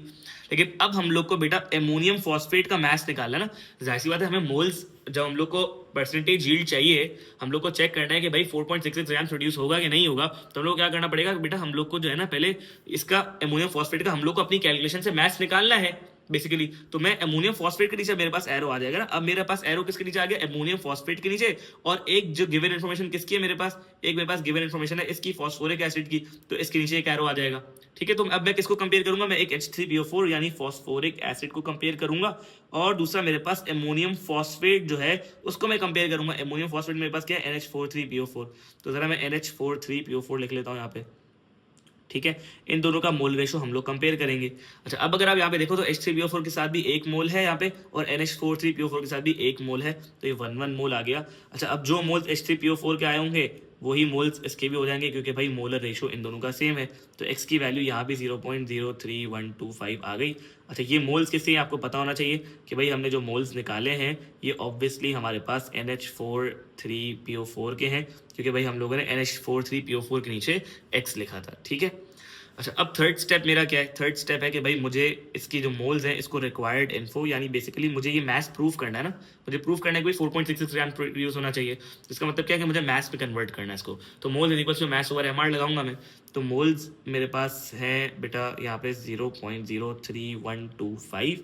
लेकिन अब हम लोग को बेटा एमोनियम फॉस्फेट का मास निकालना ना, जाहिर सी बात है हमें मोल्स, जब हम लोग को परसेंटेज यील्ड चाहिए, हम लोग को चेक करना है कि भाई 4.66 ग्राम प्रोड्यूस होगा कि नहीं होगा, तो हम लोग क्या करना पड़ेगा बेटा, हम लोग को जो है ना पहले इसका एमोनियम फॉस्फेट का हम लोग को अपनी कैलकुलेशन से मास निकालना है बेसिकली। तो मैं एमोनियम फॉस्फेट के नीचे मेरे पास एरो आ जाएगा ना। अब मेरे पास एरो किसके नीचे आ गया, एमोनियम फॉस्फेट के नीचे, और एक जो गिवन इन्फॉर्मेशन किसकी है मेरे पास, एक मेरे पास गिवन इन्फॉर्मेशन है इसकी फॉस्फोरिक एसिड की, तो इसके नीचे एक एरो आ जाएगा। ठीक है, तो अब मैं किसको कंपेयर करूंगा, मैं एक H3PO4 यानी फॉस्फोरिक एसिड को कंपेयर करूंगा, और दूसरा मेरे पास एमोनियम फॉस्फेट जो है उसको मैं कंपेयर करूंगा। एमोनियम फॉस्फेट मेरे पास क्या है, NH43PO4। तो जरा मैं NH43PO4 लिख लेता हूँ यहाँ पे। ठीक है, इन दोनों का मोल रेशो हम लोग कंपेयर करेंगे। अच्छा, अब अगर आप यहाँ पे देखो तो H3PO4 के साथ भी 1 मोल है यहाँ पे, और NH43PO4 के साथ भी 1 मोल है, तो ये 1 मोल आ गया। अच्छा, अब जो मोल्स H3PO4 के आए होंगे वही मोल्स इसके भी हो जाएंगे, क्योंकि भाई मोलर रेशो इन दोनों का सेम है। तो x की वैल्यू यहाँ भी 0.03125 आ गई। अच्छा, ये मोल्स किससे आपको पता होना चाहिए कि भाई हमने जो मोल्स निकाले हैं ये ऑब्वियसली हमारे पास NH43PO4 के हैं, क्योंकि भाई हम लोगों ने NH43PO4 के नीचे x लिखा था। ठीक है, अच्छा अब थर्ड स्टेप मेरा क्या है, थर्ड स्टेप है कि भाई मुझे इसकी जो मोल्स हैं इसको रिक्वायर्ड इन्फो, यानी बेसिकली मुझे ये मैथ्स प्रूफ करना है ना, मुझे प्रूफ करना है कि 4.66 ग्राम प्रोड्यूस होना चाहिए। इसका मतलब क्या है कि मुझे मैथ्स में कन्वर्ट करना है इसको। तो moles is equals to mass over MR लगाऊंगा मैं। तो मोल्स मेरे पास है बेटा यहाँ पे 0.03125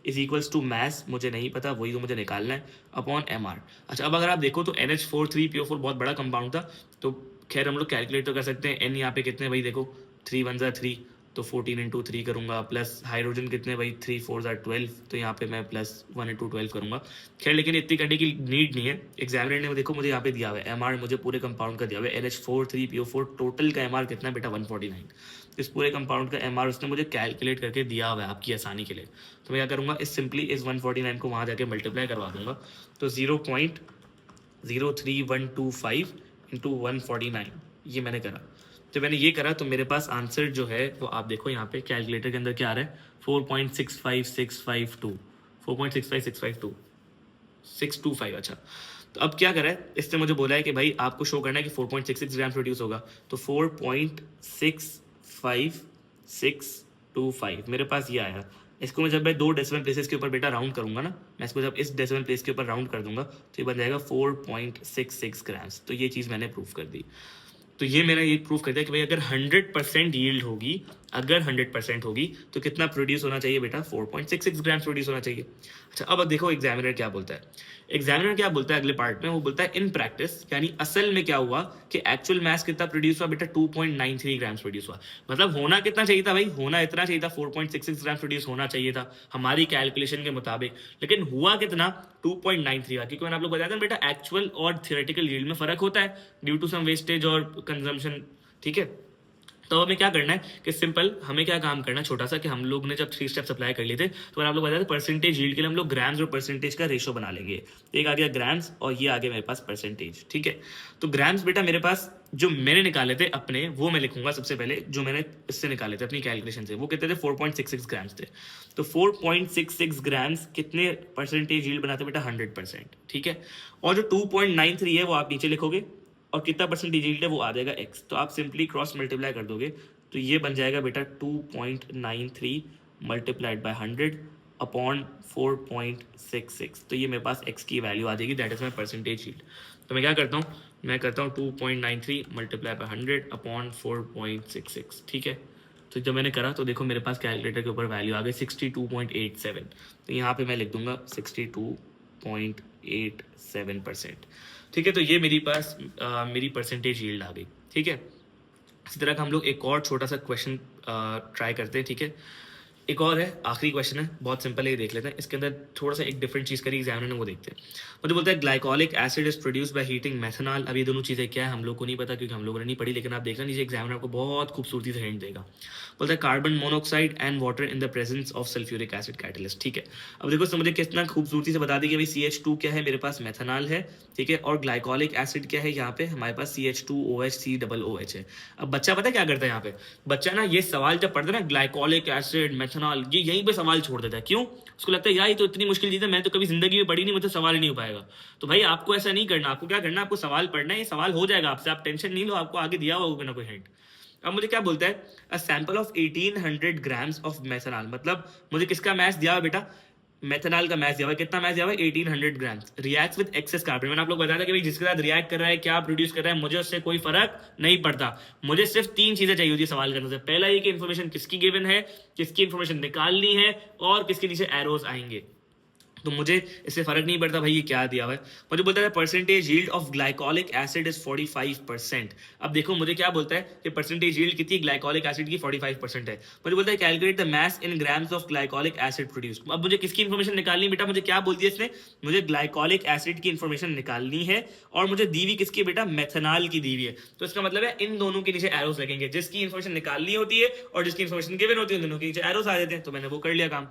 इज इक्वल्स टू मैथ्स, मुझे नहीं पता, वही तो मुझे निकालना है, अपॉन एमआर। अच्छा, अब अगर आप देखो तो NH43PO4 बहुत बड़ा कंपाउंड था, तो खैर हम लोग कैलकुलेट तो कर सकते हैं। एन यहाँ पे कितने भाई देखो, 3 1 3, तो 14 इंटू 3 करूँगा, प्लस हाइड्रोजन कितने भाई 3 4 12, तो यहाँ पे मैं प्लस 1 इंटू 12 करूँगा। खैर लेकिन इतनी करने की नीड नहीं है, एग्जामिनर ने देखो मुझे यहाँ पे दिया हुआ है एमआर, मुझे पूरे कंपाउंड का दिया हुआ है NH43PO4, टोटल का एमआर कितना है बेटा 149। इस पूरे कंपाउंड का एमआर उसने मुझे कैलकुलेट करके दिया हुआ है आपकी आसानी के लिए। तो मैं क्या करूँगा, इस सिंपली इस 149 को वहाँ जाके मल्टीप्लाई करवा दूंगा, तो 0.03125 इंटू 149 ये मैंने करा। जब मैंने ये करा तो मेरे पास आंसर जो है वो आप देखो यहाँ पे कैलकुलेटर के अंदर क्या आ रहा है, 4.65652 4.65652 625। अच्छा, तो अब क्या करा है, इसने मुझे बोला है कि भाई आपको शो करना है कि 4.66 ग्राम प्रोड्यूस होगा, तो 4.65625 मेरे पास ये आया। इसको मैं जब मैं 2 डेसिमल प्लेसेस के ऊपर बेटा राउंड करूंगा ना, मैं इसको जब इस डेसिमल प्लेस के ऊपर राउंड कर दूंगा तो ये बन जाएगा 4.66 ग्राम्स। तो ये चीज़ मैंने प्रूफ कर दी। तो ये मैंने ये प्रूफ कर दिया कि भाई अगर 100% यील्ड होगी, अगर 100% होगी तो कितना प्रोड्यूस होना चाहिए बेटा, 4.66 ग्राम्स प्रोड्यूस होना चाहिए। अच्छा, अब देखो एग्जामिनर क्या बोलता है। एग्जामिनर क्या बोलता है अगले पार्ट में, वो बोलता है इन प्रैक्टिस, यानी असल में क्या हुआ कि एक्चुअल मास कितना प्रोड्यूस हुआ बेटा, 2.93 ग्राम्स प्रोड्यूस हुआ। मतलब होना कितना चाहिए था भाई, होना इतना चाहिए था, 4.66 ग्राम्स प्रोड्यूस होना चाहिए था हमारी कैलकुलेशन के मुताबिक, लेकिन हुआ कितना, 2.93 हुआ। क्योंकि मैंने आप लोग बताया था बेटा एक्चुअल और थियोरेटिकल यील्ड में फर्क होता है ड्यू टू सम वेस्टेज और कंजम्पशन, ठीक है। तो हमें क्या करना है कि सिंपल हमें क्या काम करना है छोटा सा, कि हम लोग ने जब 3 स्टेप्स अप्लाई कर लिए थे तो आप लोग बताया था परसेंटेज यील्ड के लिए हम लोग ग्राम्स और परसेंटेज का रेशो बना लेंगे। तो एक आ गया ग्राम्स और ये आ गया मेरे पास परसेंटेज, ठीक है। तो ग्राम्स बेटा मेरे पास जो मैंने निकाले थे अपने, वो मैं लिखूंगा सबसे पहले, जो मैंने इससे निकाले थे अपनी कैलकुलेशन से, वो कितने थे, 4.66 ग्राम्स थे। तो 4.66 ग्राम्स कितने परसेंटेज यील्ड बनाते बेटा, 100%, ठीक है। और जो 2.93 है वो आप नीचे लिखोगे, और कितना परसेंटेज यील्ड है वो आ जाएगा x। तो आप सिंपली क्रॉस मल्टीप्लाई कर दोगे तो ये बन जाएगा बेटा 2.93 मल्टीप्लाइड बाय 100 अपॉन 4.66। तो ये मेरे पास x की वैल्यू आ जाएगी, that is my percentage yield. तो मैं क्या करता हूँ, मैं करता हूँ 2.93 मल्टीप्लाई बाय 100 अपॉन 4.66, ठीक है। तो जब मैंने करा तो देखो मेरे पास कैलकुलेटर के ऊपर वैल्यू आ गई 62.87। तो यहाँ पे मैं लिख दूंगा 62.87%, ठीक है। तो ये मेरी पास मेरी परसेंटेज यील्ड आ गई, ठीक है। इसी तरह का हम लोग एक और छोटा सा क्वेश्चन ट्राई करते हैं, ठीक है। एक और है, आखिरी क्वेश्चन है, बहुत सिंपल है, ये देख लेते हैं। इसके अंदर थोड़ा सा एक डिफरेंट चीज़ करी एग्जामिनर ने, वो देखते हैं। मुझे बोलता है glycolic acid is produce by heating methanol. अब ये दोनों चीज़ें क्या है हम लोग को नहीं पता क्योंकि हम लोगों ने नहीं पढ़ी, लेकिन आप देखना नीचे एग्जामिनर आपको बहुत खूबसूरती से हिंट देगा। बोलता है carbon monoxide and water in the presence of sulphuric acid catalyst, ठीक है। अब देखो इसने मुझे कितना खूबसूरती से बता दी कि भाई CH2 क्या है, मेरे पास मेथनॉल है, ठीक है। और ग्लाइकोलिक एसिड क्या है, यहाँ पे हमारे पास CH2OH COOH है। अब बच्चा पता है क्या करता है यहाँ पे, बच्चा ना ये सवाल जब पढ़ता है ना ग्लाइकोलिक एसिड मेथनॉल, ये यहीं पे सवाल छोड़ देता है। क्यों? उसको लगता है यार ये तो इतनी मुश्किल चीज़ है, मैं तो कभी जिंदगी में पढ़ी नहीं, मुझे सवाल ही नहीं हो पाएगा। तो भाई आपको ऐसा नहीं करना, आपको क्या करना, आपको सवाल पढ़ना है, ये सवाल हो जाएगा आपसे, आप टेंशन नहीं लो, आपको आगे दिया होगा ना कोई हिंट। अब मुझे क्या बोलता है, a sample of 1800 grams of methanol, मतलब मुझे किसका मैथ दिया हुआ बेटा, मेथनॉल का मैथ दिया हुआ है। कितना मैथ दिया हुआ है, 1800 grams, reacts with excess carbon. मैंने आप लोग बताया था कि भाई जिसके साथ रिएक्ट कर रहा है, क्या प्रोड्यूस कर रहा है, मुझे उससे कोई फर्क नहीं पड़ता। मुझे सिर्फ 3 चीजें चाहिए होती है सवाल करने से। पहला ये कि इन्फॉर्मेशन किसकी गिवन है, किसकी इन्फॉर्मेशन निकालनी है, और किसके नीचे एरोज आएंगे। तो मुझे इससे फर्क नहीं पड़ता भाई ये क्या दिया हुआ है। मुझे बोलता है percentage yield of glycolic acid is 45%। अब देखो मुझे क्या बोलता है कि परसेंटेज यील्ड कितनी ग्लाइकोलिक एसिड की, 45% है। मुझे बोलता है calculate the mass in grams of glycolic acid produce. अब मुझे किसकी इन्फॉर्मेशन निकालनी है बेटा, मुझे क्या बोल दिया इसने, मुझे ग्लाइकोलिक एसिड की इन्फॉर्मेशन निकालनी है, और मुझे दीवी किसकी बेटा, मेथनॉल की दीवी है। तो इसका मतलब है इन दोनों के नीचे एरोस लगेंगे, जिसकी इन्फॉर्मेशन निकालनी होती है और जिसकी इन्फॉर्मेशन गिवन होती है, दोनों के नीचे एरोस आ जाते हैं। तो मैंने वो कर लिया काम।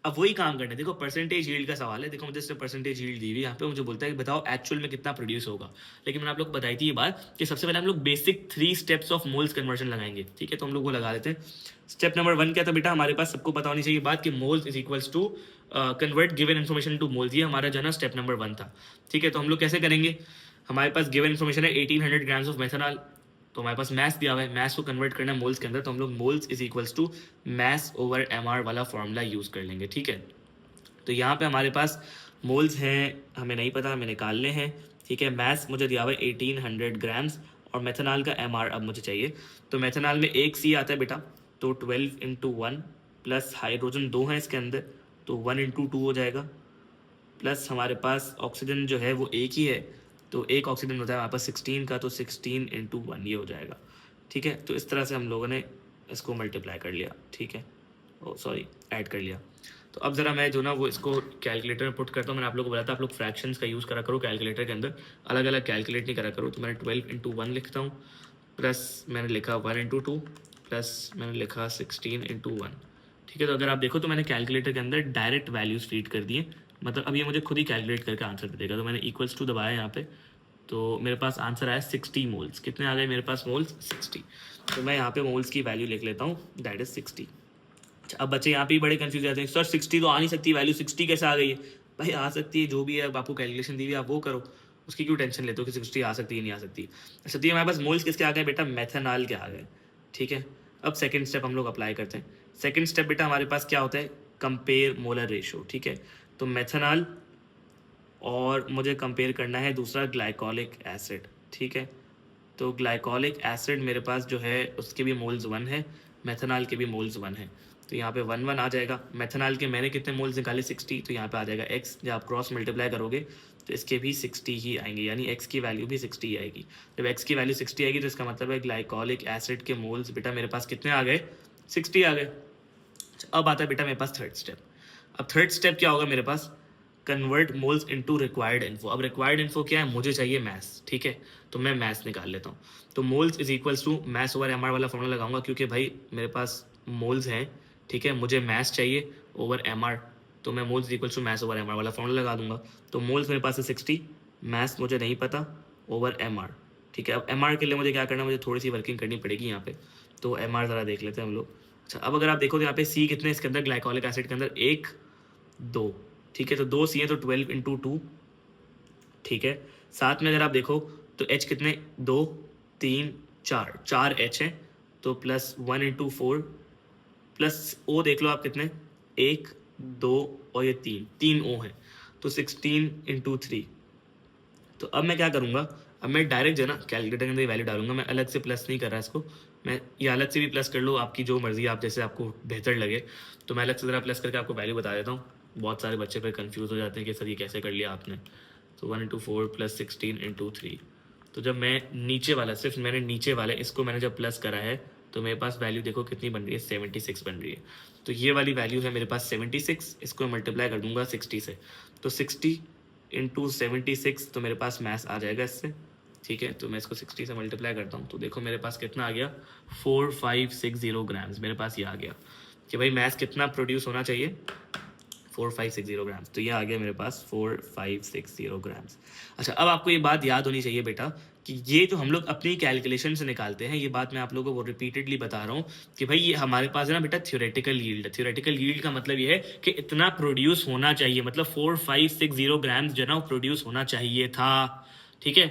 अब वही काम करना है, देखो परसेंटेज यील्ड का सवाल है, देखो मुझे इससे परसेंटेज यील्ड दी हुई, यहाँ पे मुझे बोलता है कि बताओ एक्चुअल में कितना प्रोड्यूस होगा। लेकिन मैंने आप लोग को बताई थी ये बात कि सबसे पहले हम लोग basic 3 steps of moles conversion लगाएंगे, ठीक है। तो हम लोग वो लगा देते हैं। स्टेप नंबर 1 क्या था बेटा, हमारे पास सबको पता होनी चाहिए बात कि moles is equals to convert given information to moles. ये हमारा जो है ना स्टेप नंबर 1 था, ठीक है। तो हम लोग कैसे करेंगे, हमारे पास गिवन इन्फॉर्मेशन है 1800 ग्राम्स ऑफ मेथनॉल, तो हमारे पास मैथ दिया हुआ है, मैथ को कन्वर्ट करना है मोल्स के अंदर, तो हम लोग moles is equals to mass over MR वाला फॉर्मूला यूज कर लेंगे, ठीक है। तो यहाँ पे हमारे पास मोल्स हैं, हमें नहीं पता, हमें निकालने हैं, ठीक है। मैथ्स मुझे दिया हुआ है 1800 ग्राम्स, और मेथनॉल का MR अब मुझे चाहिए। तो मेथनॉल में एक C आता है बेटा, तो 12 × 1 प्लस हाइड्रोजन 2 हैं इसके अंदर, तो 1 × 2 हो जाएगा, प्लस हमारे पास ऑक्सीजन जो है वो एक ही है, तो एक ऑक्सीजन होता है हमारे पास 16 का, तो 16 × 1 ये हो जाएगा, ठीक है। तो इस तरह से हम लोगों ने इसको मल्टीप्लाई कर लिया, ठीक है, ओ सॉरी ऐड कर लिया। तो अब ज़रा मैं जो ना वो इसको कैलकुलेटर में पुट करता हूँ। मैंने आप लोगों को बताया था आप लोग फ्रैक्शंस का यूज़ करा करो कैलकुलेटर के अंदर, अलग अलग कैलकुलेट नहीं करा करो। तो मैंने 12 × 1 लिखता हूँ, प्लस मैंने लिखा 1 × 2, प्लस मैंने लिखा 16 × 1, ठीक है। तो अगर आप देखो तो मैंने कैलकुलेटर के अंदर डायरेक्ट वैल्यूज़ फीड कर दिए, मतलब अब ये मुझे खुद ही कैलकुलेट करके आंसर दे देगा। तो मैंने इक्वल्स टू दबाया यहाँ पे, तो मेरे पास आंसर आया 60 मोल्स। कितने आ गए मेरे पास मोल्स, 60। तो मैं यहाँ पे मोल्स की वैल्यू लिख लेता हूँ, दैट इज 60। अब बच्चे यहाँ पे बड़े कंफ्यूज रहते हैं, सर 60 तो आ नहीं सकती वैल्यू, 60 कैसे आ गई है। भाई आ सकती है, जो भी है, अब आपको कैलकुलेशन दी हुई आप वो करो। उसकी क्यों टेंशन लेते हो कि 60 आ सकती है नहीं आ सकती। अच्छा, तो ये हमारे पास मोल्स किसके आ गए बेटा, मेथनॉल के आ गए। ठीक है, अब सेकेंड स्टेप हम लोग अप्लाई करते हैं। सेकेंड स्टेप बेटा हमारे पास क्या होता है, कंपेयर मोलर रेशो। ठीक है, तो मेथनॉल और मुझे कंपेयर करना है दूसरा ग्लाइकोलिक एसिड। ठीक है, तो ग्लाइकोलिक एसिड मेरे पास जो है उसके भी मोल्स 1 है, मेथनॉल के भी मोल्स 1 है, तो यहाँ पे 1 1 आ जाएगा। मेथनॉल के मैंने कितने मोल्स निकाले 60, तो यहाँ पे आ जाएगा x, जब आप क्रॉस मल्टीप्लाई करोगे तो इसके भी 60 ही आएंगे, यानी x की वैल्यू भी 60 ही आएगी। जब x की वैल्यू 60 आएगी तो इसका मतलब है ग्लाइकोलिक एसिड के मोल्स बेटा मेरे पास कितने आ गए, 60 आ गए। अब आता है बेटा मेरे पास थर्ड स्टेप। अब थर्ड स्टेप क्या होगा मेरे पास, convert moles into required info. अब रिक्वायर्ड इन्फो क्या है, मुझे चाहिए मैस। ठीक है, तो मैं मैस निकाल लेता हूँ। तो moles is equals to mass over M R वाला फॉर्मूला लगाऊंगा, क्योंकि भाई मेरे पास मोल्स हैं। ठीक है, मुझे मैस चाहिए ओवर एम आर, तो मैं moles equals to mass over M R वाला फॉर्मूला लगा दूंगा। तो मोल्स मेरे पास है 60, मैस मुझे नहीं पता, ओवर एम आर। ठीक है, अब एम आर के लिए मुझे क्या करना है, मुझे थोड़ी सी वर्किंग करनी पड़ेगी यहाँ पे। तो एम आर ज़रा देख लेते हैं हम लोग। अच्छा, अब अगर आप देखो तो यहाँ पे सी कितने इसके अंदर, ग्लाइकोलिक एसिड के अंदर 1 2। ठीक है, तो 2 सी है तो 12 इंटू 2। ठीक है, साथ में अगर आप देखो तो एच कितने, 2 3 4, 4 एच है, तो प्लस 1 इंटू 4, प्लस ओ देख लो आप कितने, 1 2 और ये 3 ओ है, तो 16 इंटू 3। तो अब मैं क्या करूँगा, अब मैं डायरेक्ट जो है ना कैलकुलेटर के अंदर वैल्यू डालूंगा, मैं अलग से प्लस नहीं कर रहा इसको, मैं ये अलग से भी प्लस कर लो, आपकी जो मर्जी, आप जैसे आपको बेहतर लगे। तो मैं अलग से ज़रा प्लस करके आपको वैल्यू बता देता हूँ। बहुत सारे बच्चे फिर कंफ्यूज हो जाते हैं कि सर ये कैसे कर लिया आपने। तो 1 इंटू 4 प्लस 16 इंटू 3। तो जब मैं नीचे वाला, सिर्फ मैंने नीचे वाले इसको मैंने जब प्लस करा है, तो मेरे पास वैल्यू देखो कितनी बन रही है, 76 बन रही है। तो ये वाली वैल्यू है मेरे पास 76, इसको मल्टीप्लाई कर दूंगा 60 से, तो 60 इंटू 76, तो मेरे पास मैथ आ जाएगा इससे। ठीक है, तो मैं इसको 60 से मल्टीप्लाई करता हूँ, तो देखो मेरे पास कितना आ गया, 4560 ग्राम्स मेरे पास ये आ गया कि भाई मैथ कितना प्रोड्यूस होना चाहिए, 4560 ग्राम्स। तो ये आ गया मेरे पास 4560 ग्राम्स। अच्छा, अब आपको ये बात याद होनी चाहिए बेटा कि ये जो हम लोग अपनी कैलकुलेशन से निकालते हैं, ये बात मैं आप लोगों को रिपीटेडली बता रहा हूँ कि भाई ये हमारे पास है ना बेटा थ्योरेटिकल यील्ड। थ्योरेटिकल यील्ड का मतलब ये है कि इतना प्रोड्यूस होना चाहिए, मतलब 4560 ग्राम्स जो ना प्रोड्यूस होना चाहिए था। ठीक है,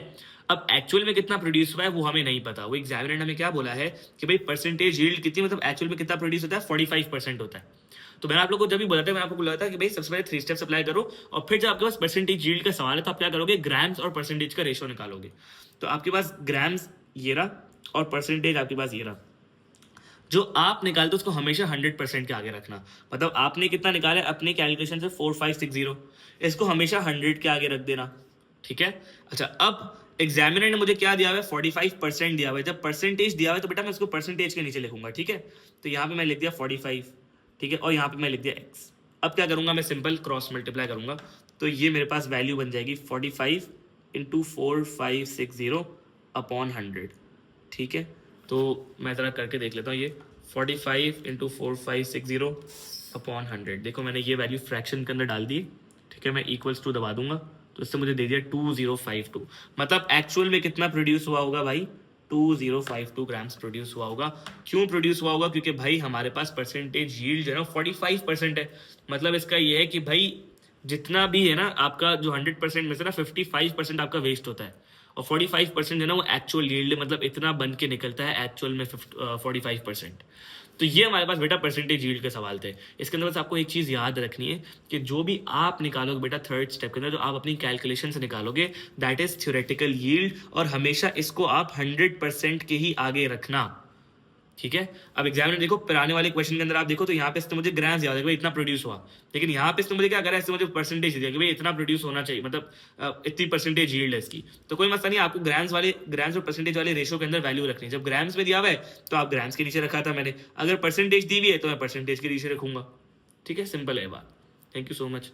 अब एक्चुअल में कितना प्रोड्यूस हुआ है वो हमें नहीं पता। वो एग्जामिनर ने हमें क्या बोला है कि भाई परसेंटेज यील्ड कितनी, मतलब एक्चुअल में कितना प्रोड्यूस होता है, 45% होता है। तो मैंने आप लोगों को जब भी बोला था, मैंने आपको बोला था कि भाई सबसे पहले 3 स्टेप्स अप्लाई करो, और फिर जब आपके पास परसेंटेज यील्ड का सवाल है तो आप क्या करोगे, ग्राम्स और परसेंटेज का रेशो निकालोगे। तो आपके पास ग्राम्स ये रहा और परसेंटेज आपके पास ये रहा। जो आप निकालते हो उसको हमेशा 100% के आगे रखना। मतलब आपने कितना निकाला है अपने कैलकुलेशन से 4560, इसको हमेशा 100 के आगे रख देना। ठीक है, अच्छा, अब एग्जामिनर ने मुझे क्या दिया हुआ है, 45% दिया हुआ है। जब परसेंटेज दिया हुआ है तो बेटा मैं इसको परसेंटेज के नीचे लिखूंगा। ठीक है, तो यहाँ पे मैं लिख दिया 45। ठीक है, और यहाँ पे मैं लिख दिया x। अब क्या करूंगा, मैं सिंपल क्रॉस मल्टीप्लाई करूंगा, तो ये मेरे पास वैल्यू बन जाएगी 45 इंटू 4560 अपॉन 100। ठीक है, तो मैं ज़रा करके देख लेता हूँ, ये 45 इंटू 4560 अपॉन 100। देखो मैंने ये वैल्यू फ्रैक्शन के अंदर डाल दी। ठीक है, मैं इक्वल्स टू दबा दूंगा, तो इससे मुझे दे दिया 2052। मतलब एक्चुअल में कितना प्रोड्यूस हुआ होगा भाई, 2052 ग्राम्स प्रोड्यूस हुआ होगा। क्यों प्रोड्यूस हुआ होगा, क्योंकि भाई हमारे पास परसेंटेज यील्ड जो है ना 45% है। मतलब इसका ये है कि भाई जितना भी है ना आपका जो 100% में से ना 55% आपका वेस्ट होता है, और 45% है ना वो एक्चुअल यील्ड, मतलब इतना बन के निकलता है एक्चुअल में 45%। तो ये हमारे पास बेटा परसेंटेज यील्ड के सवाल थे। इसके अंदर बस आपको एक चीज़ याद रखनी है कि जो भी आप निकालोगे बेटा थर्ड स्टेप के अंदर, जो आप अपनी कैलकुलेशन से निकालोगे, दैट इज थ्योरेटिकल यील्ड, और हमेशा इसको आप 100% के ही आगे रखना। ठीक है, अब एग्जामिनर देखो पुराने वाले क्वेश्चन के अंदर आप देखो तो यहाँ पे इसने मुझे ग्राम्स दिया भाई इतना प्रोड्यूस हुआ, लेकिन यहाँ पे इसने मुझे क्या करा है, इसने मुझे परसेंटेज दिया कि भाई इतना प्रोड्यूस होना चाहिए, मतलब इतनी परसेंटेज यील्ड है इसकी। तो कोई मसला नहीं, आपको ग्राम्स और परसेंटेज वाले रेशो के अंदर वैल्यू रखनी है। जब ग्राम्स में दिया हुआ है तो आप ग्राम्स के नीचे रखा था मैंने, अगर परसेंटेज दी हुई है तो मैं परसेंटेज के नीचे रखूंगा। ठीक है, सिंपल है बात। Thank you so much.